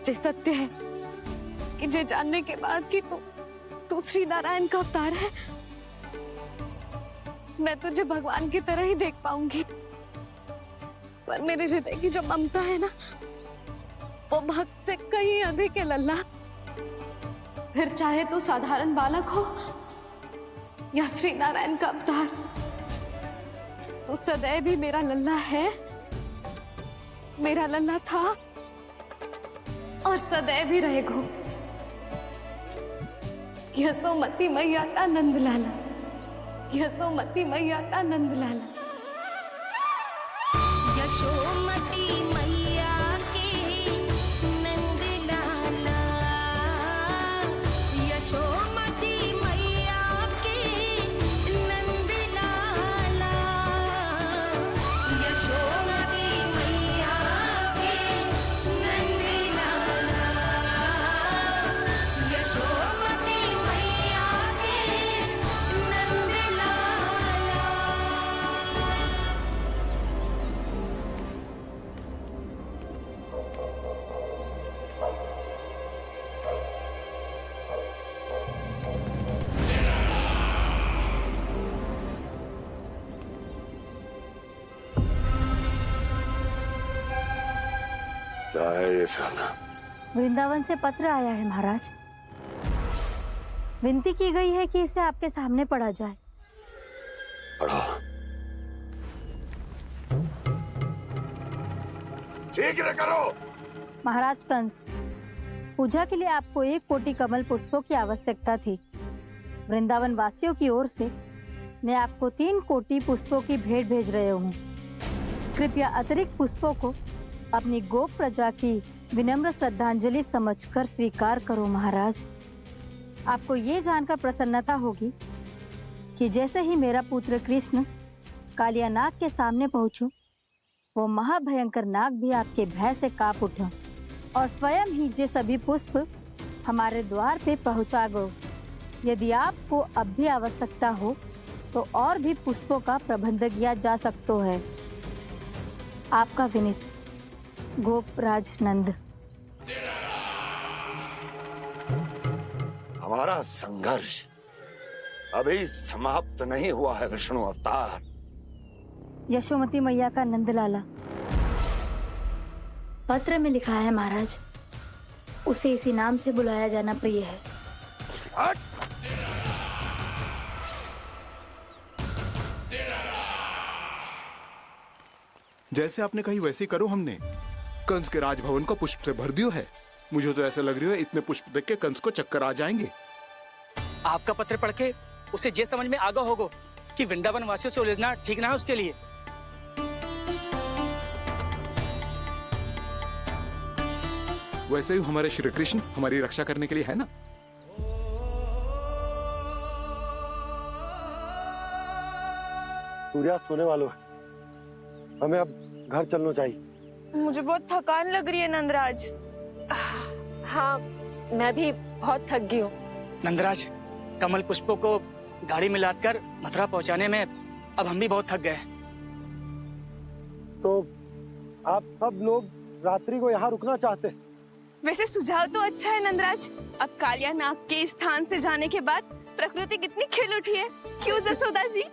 जे सत्य है कि जे जानने के बाद कि तू श्री नारायण का अवतार है, मैं तुझे भगवान की तरह ही देख पाऊंगी। पर मेरे हृदय की जो ममता है ना, वो भक्त से कहीं अधिक है लल्ला। फिर चाहे तू साधारण बालक हो या श्री नारायण का अवतार, तू सदैव ही मेरा लल्ला है, मेरा लल्ला था और सदैव ही रहेगा। यशोमती मैया का नंद लाला, यशोमती मैया का नंद लाला। यशोमती मैया के नंद लाला, यशोमती मैया के नंद लाला, यशोमती मैया के नंद लाला, यशोमती मैया के नंद लाला। क्या है ये साला? वृंदावन से पत्र आया है महाराज। विनती की गई है कि इसे आपके सामने पढ़ा जाए। पढ़ो। शीघ्र करो। महाराज कंस, पूजा के लिए आपको 1 कोटि कमल पुष्पों की आवश्यकता थी। वृंदावन वासियों की ओर से मैं आपको 3 कोटि पुष्पों की भेंट भेज रहे हूँ। कृपया अतिरिक्त पुष्पों को अपनी गोप प्रजा की विनम्र श्रद्धांजलि समझकर स्वीकार करो महाराज। आपको ये जानकर प्रसन्नता होगी कि जैसे ही मेरा पुत्र कृष्ण कालिया नाग के सामने पहुंचो, वो महाभयंकर नाग भी आपके भय से कांप उठा और स्वयं ही जे सभी पुष्प हमारे द्वार पे पहुंचा गो। यदि आपको अब भी आवश्यकता हो तो और भी पुष्पों का प्रबंध किया जा सकता है। आपका विनीत गोपराज नंद। हमारा संघर्ष अभी समाप्त नहीं हुआ है विष्णु अवतार। यशोमती मैया का नंदलाला। पत्र में लिखा है महाराज, उसे इसी नाम से बुलाया जाना प्रिय है। हट! जैसे आपने कही वैसे ही करो। हमने कंस के राजभवन को पुष्प से भर दियो है। मुझे तो ऐसा लग रही है इतने पुष्प देख के कंस को चक्कर आ जाएंगे। आपका पत्र पढ़ के उसे ये समझ में आगा होगा कि वृंदावन वासियों से उलझना ठीक ना है उसके लिए। वैसे ही हमारे श्री कृष्ण हमारी रक्षा करने के लिए है ना। सूर्यास्त होने वाला है, हमें अब घर चलना चाहिए। मुझे बहुत थकान लग रही है नंदराज। हाँ, मैं भी बहुत थक गई हूँ। नंदराज, कमल पुष्पों को गाड़ी में लादकर मथुरा पहुंचाने में अब हम भी बहुत थक गए। तो आप सब लोग रात्रि को यहाँ रुकना चाहते हैं? वैसे सुझाव तो अच्छा है नंदराज। अब कालिया नाग के स्थान से जाने के बाद प्रकृति कितनी खिल उठी है, क्यों जसोदा जी?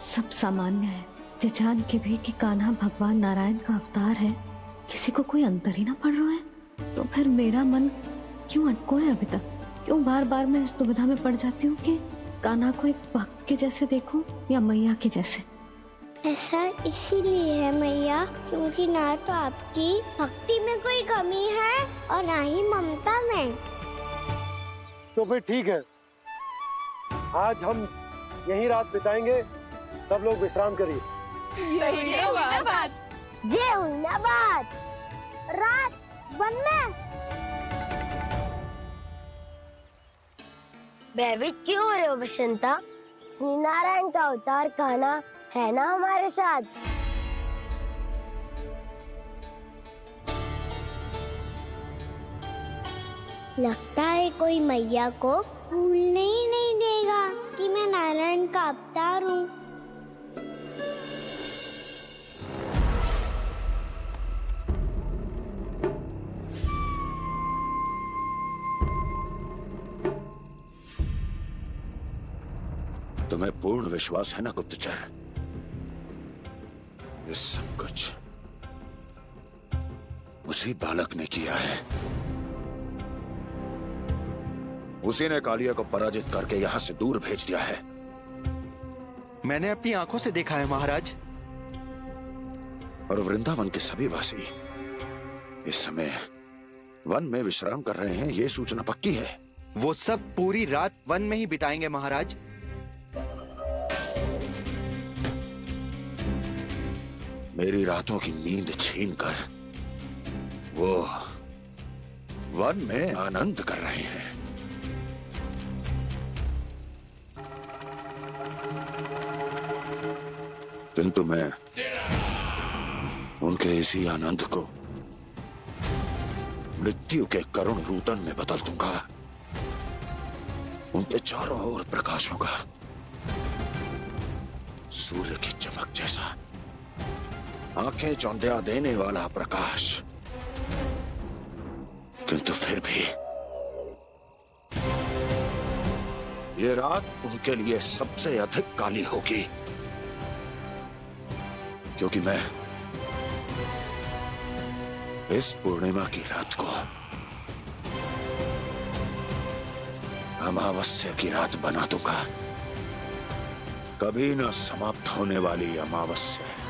सब सामान्य है। जे जान के भी कि कान्हा भगवान नारायण का अवतार है, किसी को कोई अंतर ही ना पड़ रहा है, तो फिर मेरा मन क्यों अटको है अभी तक? क्यों बार बार मैं इस दुविधा में पड़ जाती हूँ कि कान्हा को एक भक्त के जैसे देखूं या मैया के जैसे? ऐसा इसीलिए है मैया, क्योंकि ना तो आपकी भक्ति में कोई कमी है और ना ही ममता में। तो फिर ठीक है, आज हम यहीं रात बिताएंगे। सब लोग विश्राम करिए। जय हुइनाबाद। रात वन में भयभीत क्यों हो रहे हो बसंता? श्री नारायण का अवतार कान्हा है ना हमारे साथ। लगता है कोई मैया को भूलने ही नहीं देगा कि मैं नारायण का अवतार हूँ। तुम्हें पूर्ण विश्वास है ना गुप्तचर? ये सब कुछ उसी बालक ने किया है। उसी ने कालिया को पराजित करके यहां से दूर भेज दिया है। मैंने अपनी आंखों से देखा है महाराज। और वृंदावन के सभी वासी इस समय वन में विश्राम कर रहे हैं, ये सूचना पक्की है। वो सब पूरी रात वन में ही बिताएंगे महाराज। मेरी रातों की नींद छीनकर वो वन में आनंद कर रहे हैं। किंतु मैं उनके इसी आनंद को मृत्यु के करुण रूदन में बदल दूंगा। उनके चारों ओर प्रकाश होगा, सूर्य की चमक जैसा, आंखें चौंधिया देने वाला प्रकाश। किंतु फिर भी ये रात उनके लिए सबसे अधिक काली होगी, क्योंकि मैं इस पूर्णिमा की रात को अमावस्या की रात बना दूंगा। कभी न समाप्त होने वाली अमावस्या।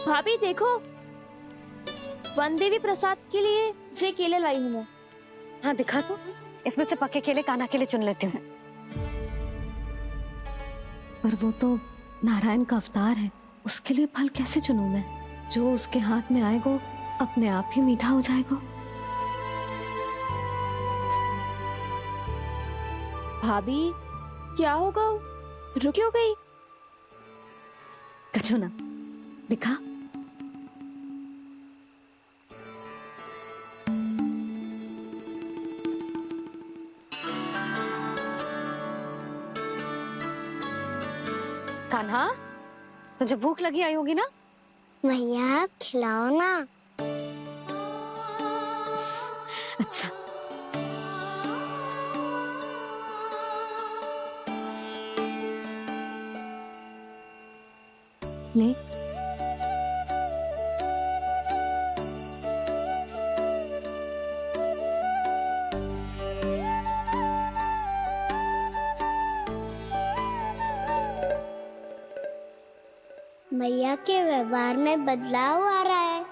भाभी देखो, वन देवी प्रसाद के लिए ये केले लाई हूँ मैं। हाँ दिखा तो, इसमें से पक्के केले कान्हा के लिए चुन लेती हूँ। पर वो तो नारायण का अवतार है, उसके लिए फल कैसे चुनूं मैं? जो उसके हाथ में आएगा अपने आप ही मीठा हो जाएगा। भाभी क्या होगा, रुक क्यों गई? कछू ना दिखा। कान्हा, तुझे भूख लगी आई होगी ना? मैया आप खिलाओ ना। अच्छा ले। मैया के व्यवहार में बदलाव आ रहा है।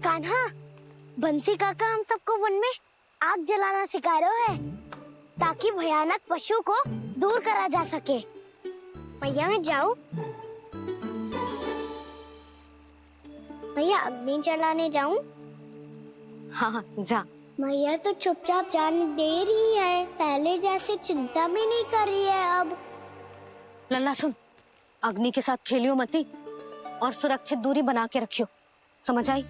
कान्हा, बंसी काका हम सबको वन में आग जलाना सिखा रहे हैं, ताकि भयानक पशु को दूर करा जा सके। मैया मैं जाऊं? मैया अग्नि जलाने जाऊं? हाँ जा। मैया तो चुपचाप जाने दे रही है, पहले जैसे चिंता भी नहीं कर रही है अब। लल्ला सुन, अग्नि के साथ खेलियो मती और सुरक्षित दूरी बना के रखियो, समझ आई?